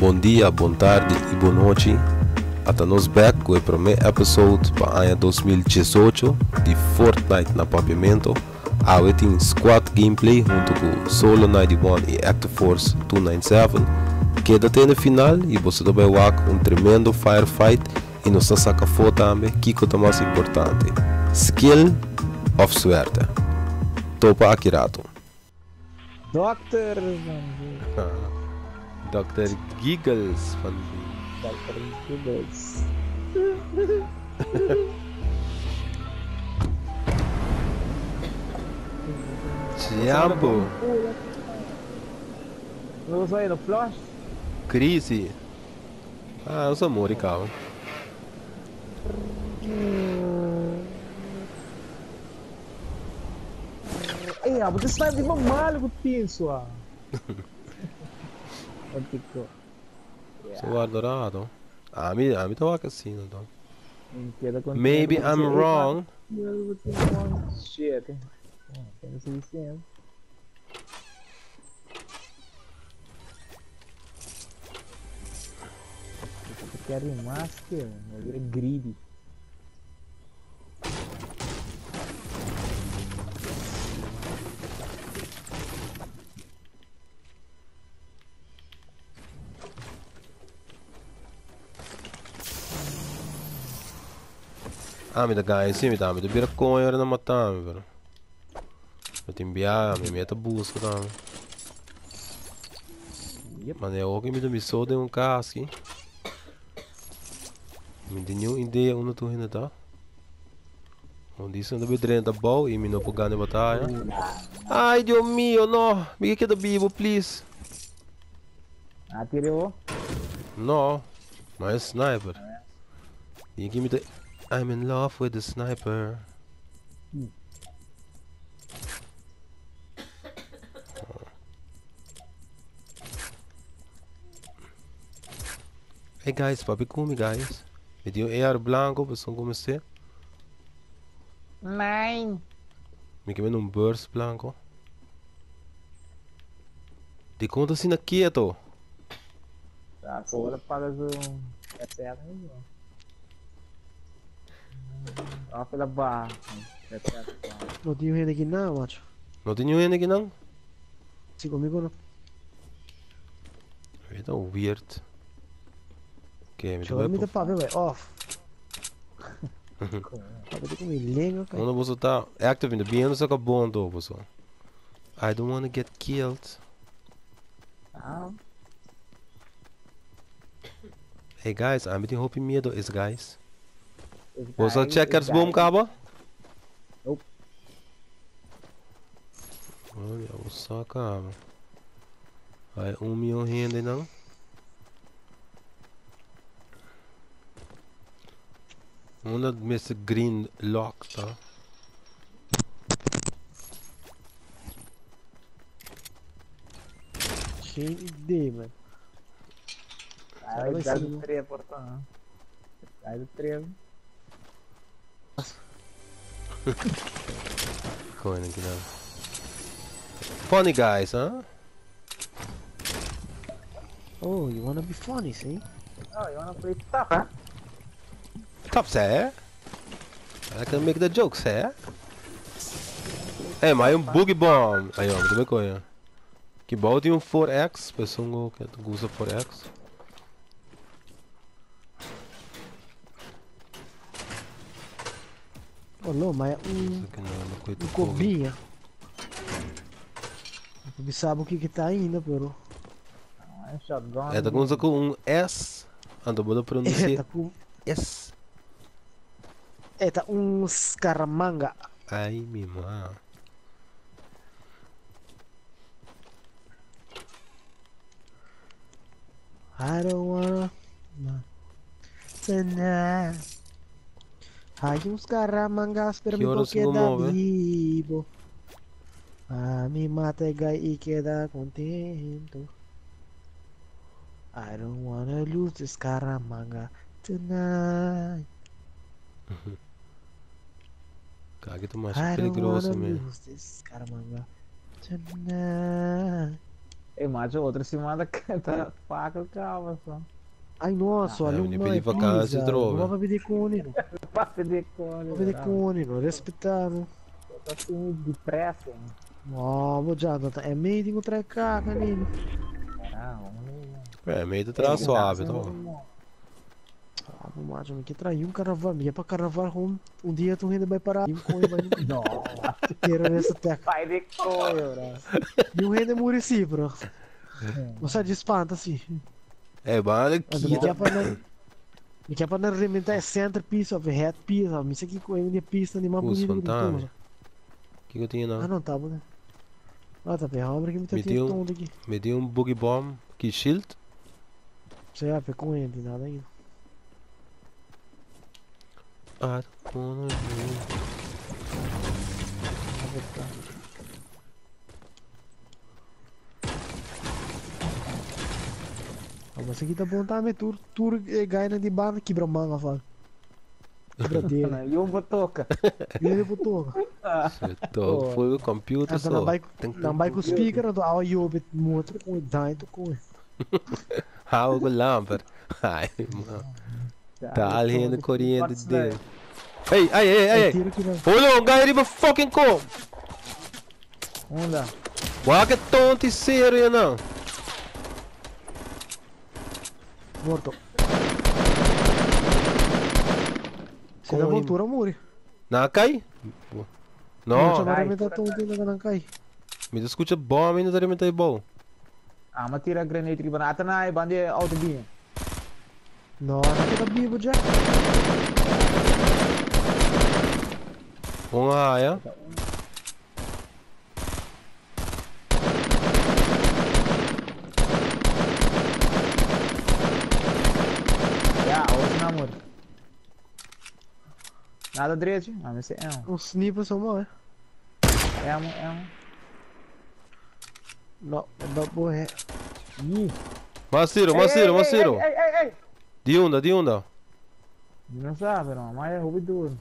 Bom dia, boa tarde e boa noite. Até nós back com o primeiro episódio para o ano 2018 de Fortnite na papiamento. Aí tem squad gameplay junto com Solo 91 e Active Force 297. Queda até no final e você também vai um tremendo firefight e nos saca foto também, que é o mais importante. Skill of suerte. Topa Akirato. Dr. Dr. Giggles van Dr. Giggles. Jambo. Não usou aí no flash? Crise. Ah, os amores, calma. Mas você está de mamalo com isso, ah. So adorado. Me tava assim, então. Maybe I'm wrong. Shit. Tem suficiente. Eu quero remaster, eu é greedy. Me dá ganho sim, me dá vira coin era na matar, velho. Eu te enviar, me meta busca, tá? Mas é o que me dá missão de um casco. Me deu nenhuma ideia onde tu ainda tá. Onde isso anda bedrendo da ball e me não pode ganhar na batalha. Ai, Deus meu, não. Me quer da Bibo, please. Atirou? Não, mas sniper. E aqui me dá. I'm in love with the sniper. Hey guys, papi come guys. Me deu AR blanco, pessoal como você. Nein. Me queimei num burst blanco. De conta assim na quieto. Tá, agora para o... É certo, hein? Ó, pela barra. É certo. Não tenho renda aqui não, macho. Não tem nenhum aqui não? Se comigo não. É tão weird. Ok, me Chora me deu dá pra ver, velho. Off. Pra ver como ele lenga, cara. Quando você tá active in the beam, você acaba bom do pessoal. I don't wanna get killed. Ah. Hey guys, I'm being hoping medo is guys. Você checkers boom cabo? Nope. Olha, o só cabo. Aí 1 milhão renda não? Uma Mr. Green Lock, tá? Cheio de ideia, mano. Sai do 3, portanto. Sai do 3. Coin aqui não. Funny guys, huh? Oh, you wanna be funny, see? Oh, you wanna play tough, huh? Tough, sir. I can make the jokes, sir. Mas um boogie bomb. Aí, ó, tudo bem, que bom tem um 4x, pessoal que usa 4x. Oh, não, mas é um cobrinha. Não sabe o que tá ainda, pero... É shotgun. É, tá com um S. Ando boa pronunciar. Tá com... S. Tá um scaramanga. Ai, minha mãe. I don't wanna... Tonight. Hay uns caramangas pero Que me horas se queda move? vivo. A mi mata y queda contento. I don't wanna lose this caramanga tonight. Caga, tu mais I don't peligroso wanna mesmo. lose this caramanga tonight. mas outra semana canta faca calma só. Ai, nossa, olha me o pedi mãe, vacância, pisa. droga. Não vai pedir cone, não. Pra pedir cone. Vai pedir cone, não. Respeitável. Tô assim, depressa, hein? Ó, vou já, é meio de outra caca, Nino. Não, Meio de trás suave, então. Ah, vou mais, me que trair um carnaval, me é pra carnaval um dia tu ainda vai parar. E um cone vai não. inteiro nessa teca. Pai de cone, bro. E um rende murici, bro. Você espanta assim. É, bala Mas aqui. me quer pra não. Me quer pra não rementar é center piece, of head piece, me sei que coisa de pista de mais Os bonito que fantasmas. tu. Que eu tinha Ah, não? não, tá bom, né? Ah, tá bem, a obra que me tá Me deu- tentando aqui. Me deu um boogie bomb. Que shield. Você vai com ele, nada ainda. Ah, quando eu- Ah, mas aqui tá bom, tá? Me tur gaina de barra quebra manga, fala. Quebra dele. E um botoca. E ele botou. Tô, foi o computer Ah, só. não vai com o speaker, do ao YouTube, muito com o daito com. Algo lâmpada. Ai, mano. Tá ali na corrente dele. Ei, ei, ei, ei. Tiro que não. Olha, um guy arriba fucking com. Onda. Waga tonto e sério, não. Morto. Se dá Com voltura, muri. Não cai? Não, Não, chamar me dá tonto ainda não cai. me escuta bom, ainda tá realmente bom. Ah, mas tira a granate que banata na bande auto binha. Não, não queda vivo já. Um raia. Já, hoje não amor. Nada direito, ah, mas é um. Os sniper são mal, é? É um. Não, dá boa é. Ih. Maciro, Maciro, Maciro. Ei. De onda, de onda. Não sabe, não, mas é rubi duro.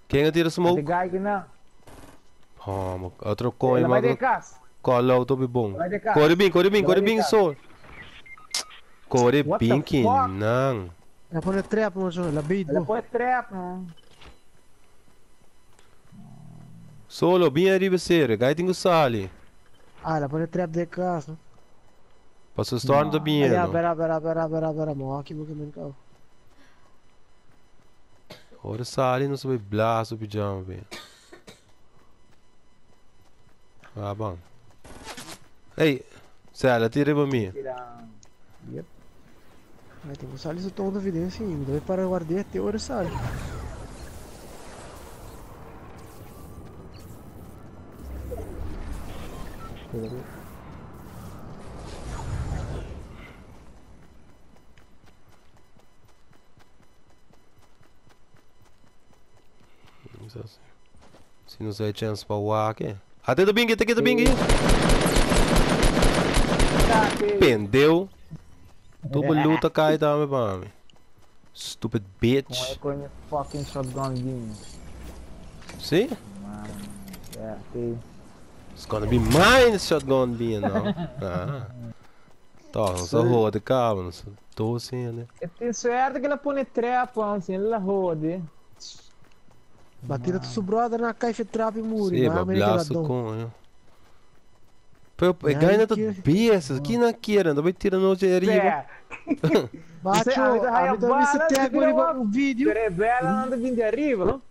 Quem atira Tem smoke? guy que não. Oh, outro coin, Ele vai de mano. casa. Cola o tobi bom. Vai de casa. Corre bem, só. Corre What the bem que fuck? não. Ela põe trap, mas ela beat. Ele põe trap, não. Solo, bem arriba sério. Gai tem que sali. Ah, ela põe trap de casa. Passa storm da bem, Ah, não. pera, morre aqui, porque não caiu. Ora sali não sabe blast o pijama, bem. Ah, bom. Ei, Sala, tira pra mim. Yep. Mas tem que usar isso toda a evidência ainda. Deve para guardar até hora sai. Se não sai chance pra voar aqui. Até do bingue, até do bingue. Pendeu. Tuba luta cai da me bami. Stupid bitch. Com a fucking shotgun binha. See? Mano. É, tem. It's gonna be mine shotgun being now. Ah. Tá, só roda, calma. Tô assim, né? E tem sorte que ela põe trap, assim, ela rode. Batida tu brother na caixa trap e muri. Sim, bablaço com. Pô, ganha tudo peças. Aqui na queira, ainda vai tirando o de arriba. Bacho, a me esse tag um vídeo. Rebela anda vindo de arriba, não?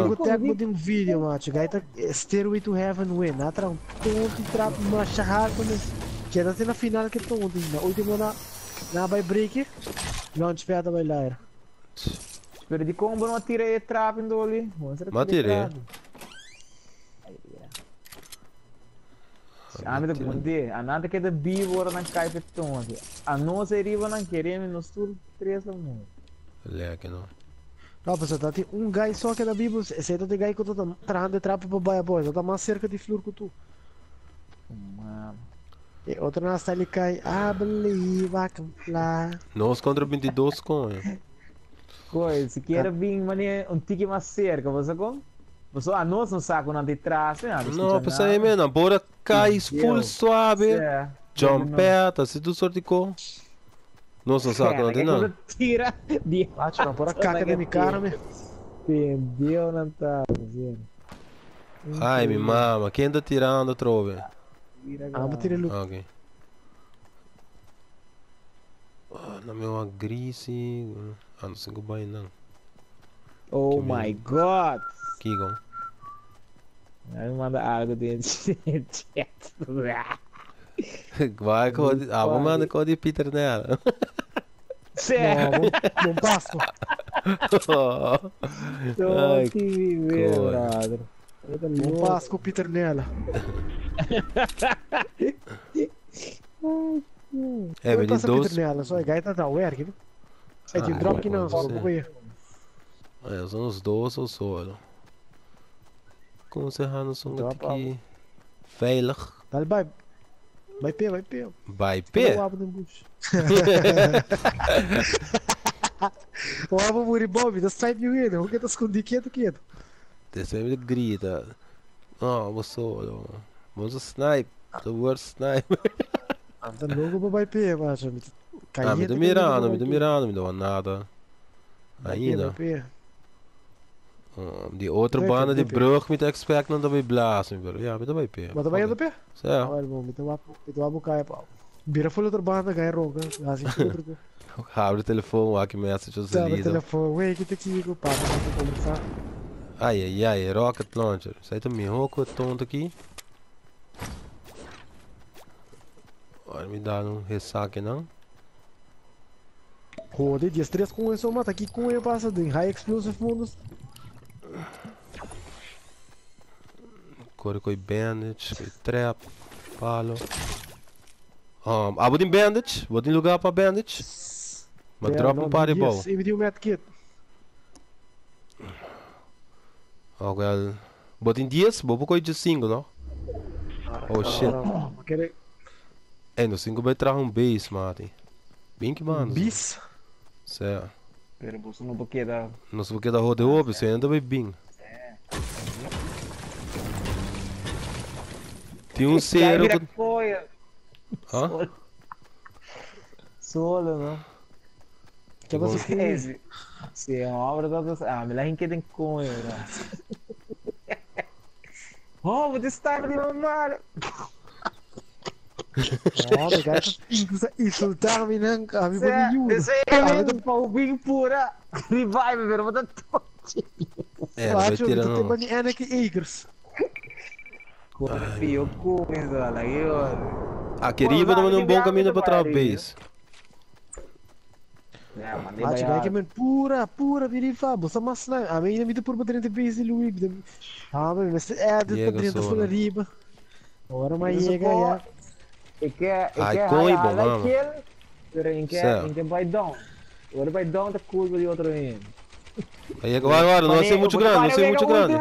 Digo tag de um vídeo, macho. Gaita Stairway to Heaven win. Atra um tonto e trap uma charrada. Que até na final que tonto. Na última na vai break. Launchpad vai lá. Espera de combo não atirei trap indo ali. Mas tirei. Ah, me dá bom a nada que é da vivo ora não cai para tonto. A nossa arriba não queremos nos tudo três da mundo. Leque não. Não, pessoal, tá tem um guy só que é da Bíblia. Esse aí tá de guy que eu tô trarrando de trap pra baia boys. Tá mais cerca de flor que tu. Mano. E outra na style cai. I believe I can fly. Nós contra 22 com. Coisa, se quer vir, mano, um tique mais cerca, você como? Você a nossa não saco não de trás, né? Não, pensa aí mesmo, bora cai full suave. Jump peta, se tu sorticou. Nossa, não saco não tem não. Tira de Bate não, bora caca da minha cara, meu. Entendeu, não tá vendo? Ai, minha mama, quem anda tirando trove? Vou tirar ele. Ok. Na minha grise. Não sei como vai não. Oh my god! Kigon. Aí manda algo dentro de chat. Vai, vou mandar código Peter nela. Sério? Bom Páscoa. Tô te vivendo, brother. Bom Páscoa, Peter nela. É, me diz Peter nela, só é gaita da werk, viu? É de drop que não, só vou ver. É, são os dois ou solo. Como se errar no som aqui. Veilig. Dale, vai. Vai P, vai P. Vai P? O abo no bucho. O abo muri Bob, das sai mil ele, o que tá escondido quieto. Desse aí grita. Oh, vou solo. Vamos snipe. The worst snipe. Tá louco vai P, macho. Me tô mirando, me deu nada. Ainda. Vai P. Die outra banda de brug met expect não dá blazen, bro. Ja, met daarbij P. Mas também é do P? Ja. Olha, bom, me tô a bucaia, pau. Vira folha outra banda, ganha ronca. Assim, outro P. Abre o telefone, aqui message os Abre o lido. telefone, ué, que tem que ir com o papo, pra conversar. Ai, rocket launcher. Sai também, roco tonto aqui. Olha, me dá um ressaque não. Roda, dias 3 com isso, mata aqui com ele passa de high explosive modus. Corre com bandage, com trap, palo. Vou em bandage, vou em lugar para bandage. Mas drop um par de bom. E me deu um medkit. Well, vou em 10, vou com de 5, não? Oh shit. No 5 vai trazer um base, mate. Bem que mano. Bis? Certo. Pero você não porque da. Não se porque da roda óbvio, você ainda vai bem. Tem um zero. Hã? Solo, não? Que você fez? Se é uma obra da. Me lá em que tem coisa, né? Oh, vou estar ali, mano. Oh, gato, insultar-me, não, amigo nenhum. Esse é o palvinho pura. Revive, velho, vou dar todo. Vai tirando. Tem bani Anakin Eagers. Confio com isso, olha aí, olha. Aqui riba não é um bom caminho para trás base. Mas vai que men pura virifa, você mas não, a mim ainda me por bater entre base e Luís. Mas é de dentro da riba. Agora mais chega já. Ai, coibo, mano. Pero em que vai down. Agora vai down da curva de outro ainda. Aí agora, não vai ser muito grande, não ser muito grande.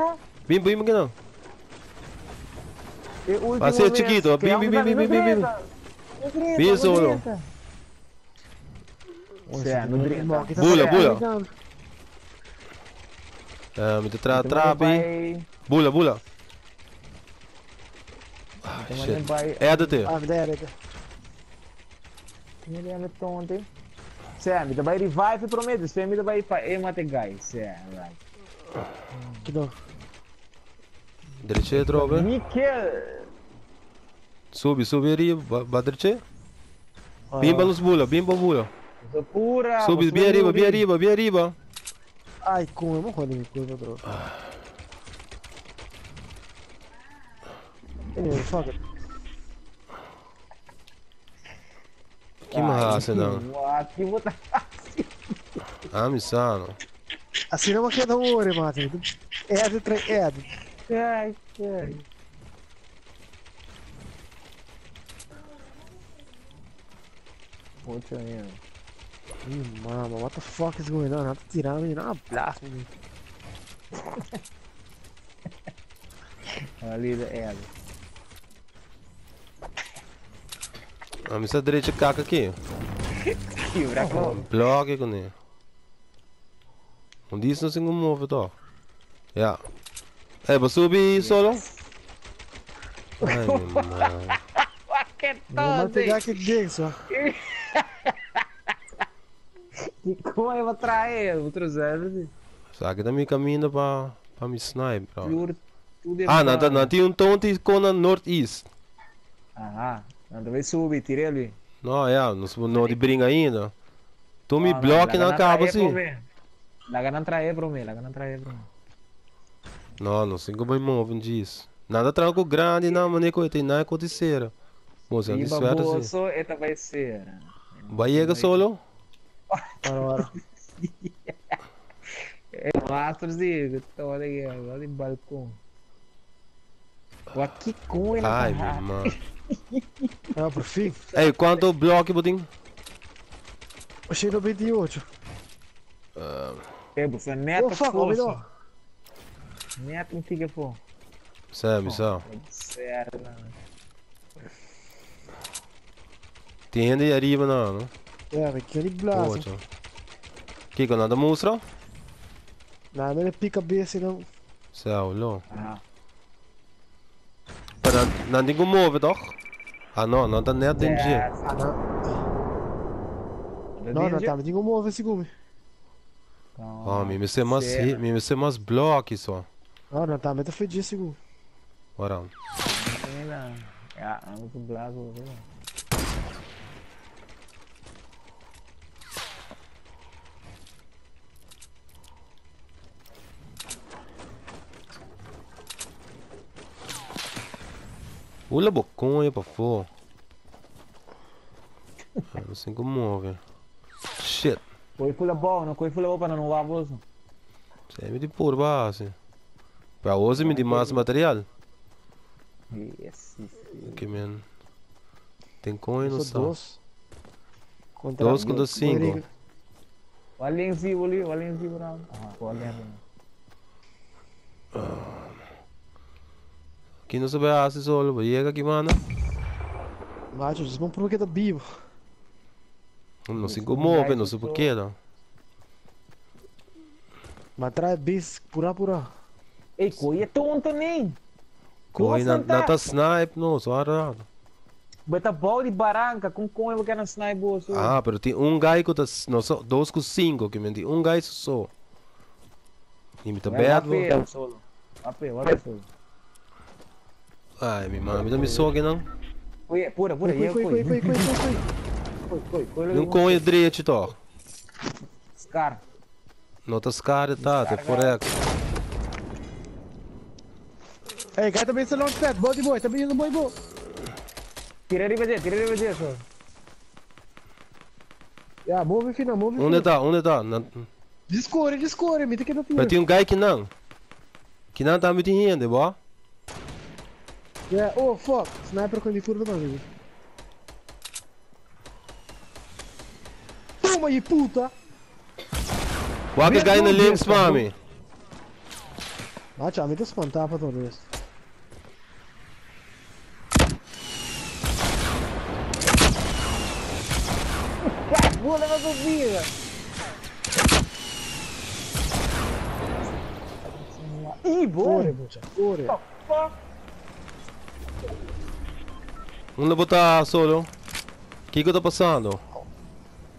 Bim aqui não. Vai ser chiquito, bim. Bim solo. Bula. Me trap aí. Bula. É da te. Me dá. Ele é tonto, hein? Me dá revive prometo, se me dá mate guys, right. Que dó. Direita droga. Miquel. Sobe ali, vai direita. Bimba nos bula. Pura. Sobe bem arriba. Ai, como eu não rodo minha coisa, droga. Fuck it. Que massa não. Que botar assim. Me sano. Assim não queda um ouro, Martin. Ai. Puta minha. Mama, what the fuck is going on? Tá tirando e não blast me. Ali é. Me está direita caca aqui. Que buraco. Blog com ele. Disso não se move, tá? vou subir solo. Ai, meu irmão. Vamos pegar aqui dentro só. E como eu vou trair? Eu vou trazer ele. Sabe da minha caminho para me sniper. Juro, tudo é Não tem um tonto com na northeast. Ah, não vai subir, tirei ali. Não, não de brinca ainda. Tu me bloque na cabo assim. Laga não trair para mim, Não sei como vai mover disso. Nada tranco grande, não, mas nem tem nada acontecer. Moça, E de suerte baboso, esta vai ser. vai chegar solo? Ora. É mastro, digo, estou ali, agora em balcão. Aqui com ele. Ai, meu irmão. Ah, por fim. Ei, quanto bloco, Budinho? Achei 98. É, você neto Ô, fuck, homem, força. não. Neto não fica for. Sabe, só. Certo, Tem ainda arriba, não? É, mas que ele blasa. Poxa. Que nada mostra? Nada, ele pica cabeça e não. Céu, não. Ah, Não tem como mover, doch? Ah, não tá net dentro de. Ah, não. Não, tá, mas tem como mover esse gume. Ah, me ser mais bloco só. Não, tá, mas tá fedido esse gume. Ora. não vou blago, Ula boconha pra fora. Não sei como mover. Shit. Coi fula bom para não voar bolso. Sempre de por base. Para hoje me de mais material. Yes. Aqui, man. Tem coin no sal. Dois. 2 contra 5. Olha em cima ali, não. Ah, olha. Aqui não sabe a se solo, vai chegar aqui, mano. Macho, eles vão pro que tá vivo. Não sei como mover, não sei porquê, não. Mas traz bis, pura. Ei, coi é tonto nem. Coin não tá snipe, não, só arado. Beta bom de barranca, com eu quero sniper bolso. Ah, pero tem um guy que tá, não só 2 com 5, que menti, um guy só. E me tá bad, solo. Solo. Ai, minha mãe, me dá me sogue, não? Coi, pura, Coi. Não coin direito, tó. Scar. Não tá scar, tá, tá forex. Ei, cai também esse launchpad, boa de boa, também indo boa. Tira de vez, só. Yeah, move final, move final. Onde tá? Descore, me tem que dar Mas tem um guy que não. Que não tá muito rindo, boa? Yeah, oh fuck, sniper com de curva da vida. Toma aí, puta! What the guy na links, mami? Ah, tchau, me dá espantar pra todo isso. Vou levar subida. Ih, boa. Corre. Onde botar solo? O que tá passando?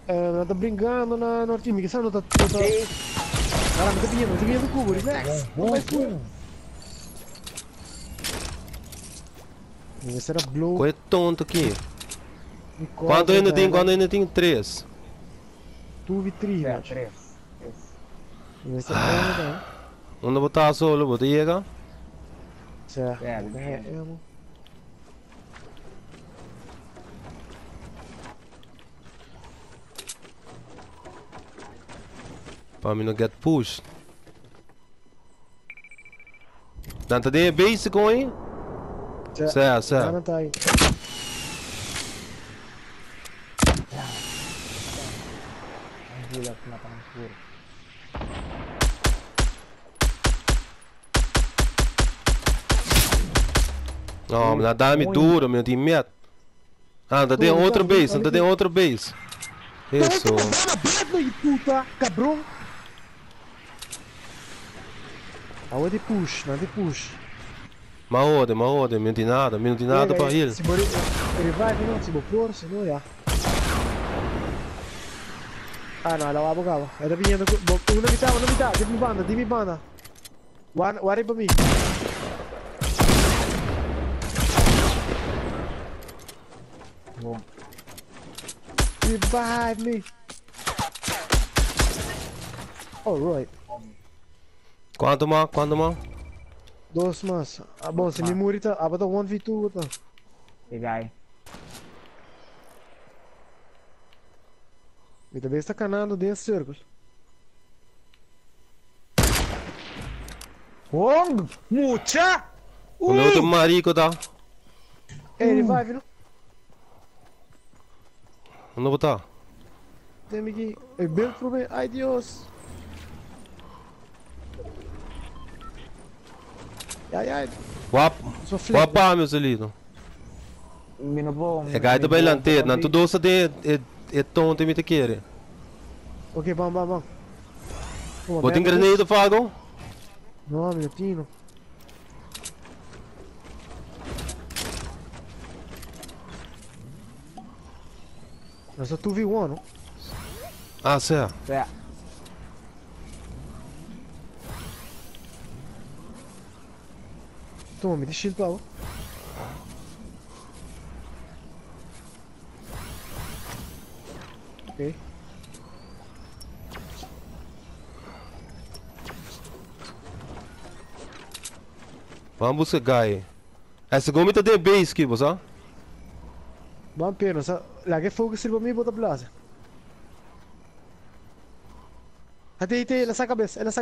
Não tá brincando na no time, que sabe não tá. Cara, me tá pedindo o cubo, relax. Vai full. Esse era blow. Qual é tonto aqui? Quando ainda tem 3? 2v3, É, macho. 3. Esse é bom, né? Onde botar solo? Bota chega? Certo. É, Pra mim não get push. Não tá de base coin? Certo. Não tá aí. Gila que mata no escuro. Não, mas dá-me duro, meu time. Ah, tá de outro base, tá de outro base. Isso. Puta, cabrão. Aonde de push, não de push. Ma ode, não tem nada para ele. Se ele vai, não, se for, se não, já. Ah, não, ela vai bugar. Ela vinha no... Una mitad, dimmi banda. Guarda pra mim. Revive me. Alright. Quanto mais? 2 mas. Ah, bom, se me murita, abata 1v2 tá. Pegai. E também está canando dentro do círculo. Wong! Mucha! O meu outro marico tá. Ele vai, viu? Onde botar? Tem aqui. É bem pro bem. Ai, Deus. Ai. Wapa, meu Celito. Minubong. É gaita bailante, não tu doce de tonto me te quer. Ok, vamos. Bota em granada, Fago? Não, minutinho. Nós só tu viu não? Ah, sim. É. Toma, me deixa ele pra lá. Ok. Vamos buscar Guy. Essa gomita tem base aqui, você? Vamos pena, só larga fogo se ele pra mim e bota plaza. Até, essa cabeça. Sim.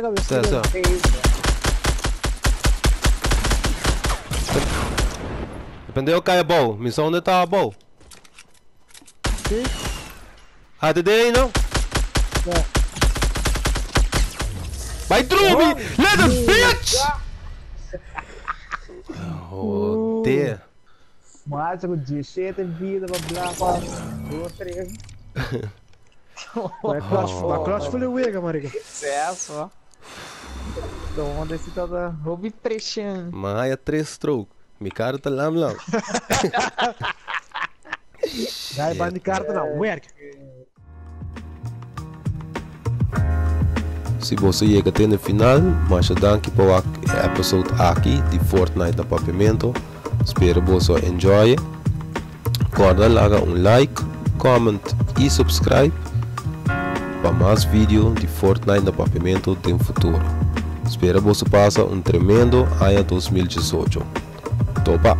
Dependeu cai a bola. Missão onde tá a bola? Ok? Ah, de aí não? É. Vai, Drubi! Let us, bitch! Oh, dear. Mas o dia cheio de vida, blá blá. 2, 3. A clutch foi o Wega, marica. Sucesso, ó. Então, onde esse toda Ruby Trechan. Maia 3 stroke. Mi cara tá lá. Vai, bande de carta não, Wega. Se você chega até no final, mas danke para o episódio aqui de Fortnite na Papiamento. Espero que você enjoy. Acorda, larga like, comment e subscribe para mais vídeos de Fortnite na Papiamento no futuro. Espero que você passe tremendo ano 2018. Topa!